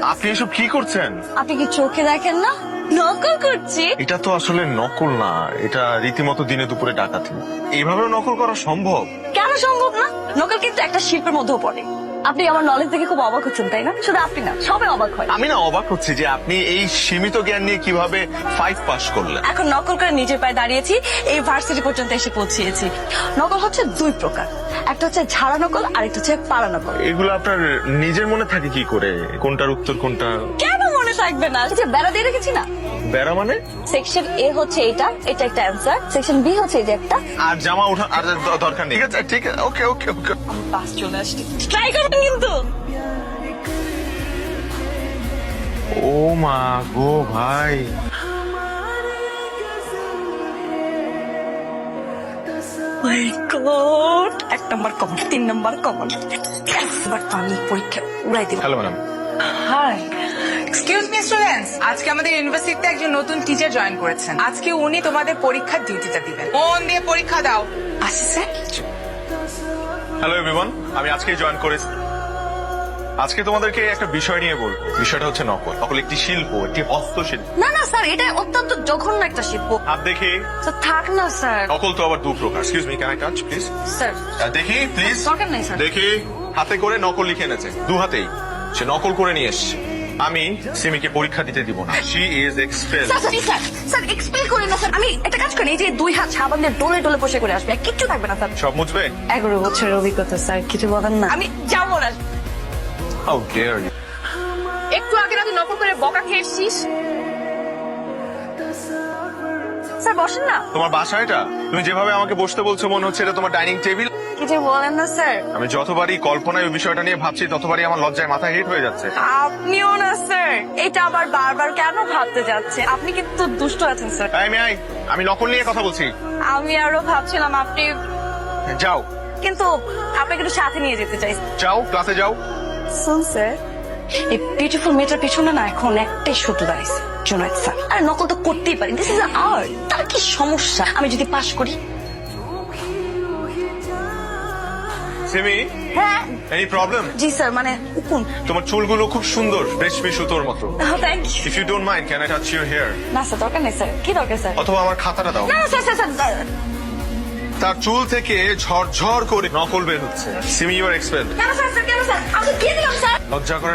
আপনি এসব কি করছেন? আপনি কি চোখে দেখেন না নকল করছি? এটা তো আসলে নকল না, এটা রীতিমতো দিনে দুপুরে ডাকাতি। এইভাবে নকল করা সম্ভব? কেন সম্ভব না? নকল কিন্তু একটা শিল্পের মধ্যেও পড়ে। আপনি আমার নলেজ দেখে খুব অবাক হচ্ছেন তাই না? শুধু আপনি না, সবাই অবাক হয়। আমি না অবাক হচ্ছি যে আপনি এই সীমিত জ্ঞান নিয়ে কিভাবে 5 পাস করলেন। এখন নকল করে নিজের পায়ে দাঁড়িয়েছি, এই ভার্সিটি পর্যন্ত এসে পৌঁছিয়েছি। নকল হচ্ছে দুই প্রকার, একটা হচ্ছে ঝাড়া নকল আর একটা হচ্ছে পাড়া নকল। এগুলো আপনার নিজের মনে থাকে কি করে, কোনটার উত্তর কোনটা? কেন মনে থাকবে না? এই যে বেড়া দিয়ে রেখেছি না, বেড়া মানে? সেকশন এ হচ্ছে এটা একটা অ্যান্সার, সেকশন বি হচ্ছে এই যে একটা। আর জামা ওঠা আর দরকার নেই। ঠিক আছে, ঠিক আছে, ওকে ওকে ওকে। বাস চলে আসছে, ট্রাই করবেন কিন্তু। ও মা গো ভাই, my god, 1 number common, 3 number common. এবার তো আমি পরীক্ষা উড়াই দিব। Hello madam. Hi, excuse me students, আজকে আমাদের ইউনিভার্সিটিতে একজন নতুন টিচার জয়েন করেছেন। আজকে উনি তোমাদের পরীক্ষার ডিউটিটা দিবেন। মন দিয়ে পরীক্ষা দাও। আসি স্যার। হ্যালো এভরিওয়ান, আমি আজকেই জয়েন করেছি। আজকে তোমাদেরকে একটা বিষয় নিয়ে বলবো। বিষয়টা হচ্ছে নকল। নকল একটি শিল্প, একটি হস্তশিল্প। না না স্যার, এটা অত্যন্ত জঘন্য একটা শিল্প। হাত দেখি। স্যার থাক না স্যার। নকল তো আবার দু প্রকার। Excuse me, can I touch please? Sir দেখি প্লিজ। দরকার নাই স্যার। দেখি। হাতে করে নকল লিখে এনেছে, দু হাতেই। সে নকল করে নিয়ে এসছে। আমি সিমিকে পরীক্ষা দিতে দিব না। She is expel. Sir sir sir expel করেন না স্যার। আমি একটা কাজ করি, এই যে 2 হাত সাবান দিয়ে ডলে ডলে বসে করে আসবে, আর কিচ্ছু থাকবে না স্যার। সব মুছবে? 11 বছরের অভিজ্ঞতা স্যার, কিছু বলেন না। আমি যাবো না। How dare you. একটু আগে না তুই নকল করে বকা খেয়েছিস। স্যার বসেন না। তোমার বাসা এটা? তুমি যেভাবে আমাকে বসতে বলছো মনে হচ্ছে এটা তোমার ডাইনিং টেবিল। কিছু বলেন না স্যার। আমি যতবারই কল্পনায় ওই বিষয়টা নিয়ে ভাবছি ততবারই আমার লজ্জায় মাথা হিট হয়ে যাচ্ছে। আপনিও না স্যার, এটা আবার বারবার কেন ভাবতে যাচ্ছে? আপনি কিন্তু দুষ্ট আছেন স্যার। আমি নকল নিয়ে কথা বলছি। আমি আরো ভাবছিলাম আপনি, যাও কিন্তু আপনাকে একটু সাথে নিয়ে যেতে চাই। যাও, ক্লাসে যাও। শুন স্যার, এই বিউটিফুল মেয়েটার পিছনে না এখন একটাই শত্রু দাঁড়িয়েছে, জুনায়েদ স্যার। আরে নকল তো করতেই পারি, দিস ইজ আর্ট। তার কি সমস্যা আমি যদি পাশ করি? সিমি, হ্যাঁ এনি প্রবলেম? জি স্যার, মানে কোন? তোমার চুলগুলো খুব সুন্দর, রেশমি সুতোর মতো। Thank you. If you don't mind can I touch your hair? না স্যার দরকার নেই স্যার। কি দরকার স্যার? অথবা আমার খাতাটা দাও। না না স্যার স্যার স্যার। তার চুল থেকে ঝরঝর করে নকল বের হচ্ছে। Simi you are expel. কেন স্যার স্যার কেন স্যার? আমি দিয়ে দিলাম স্যার। লজ্জা করে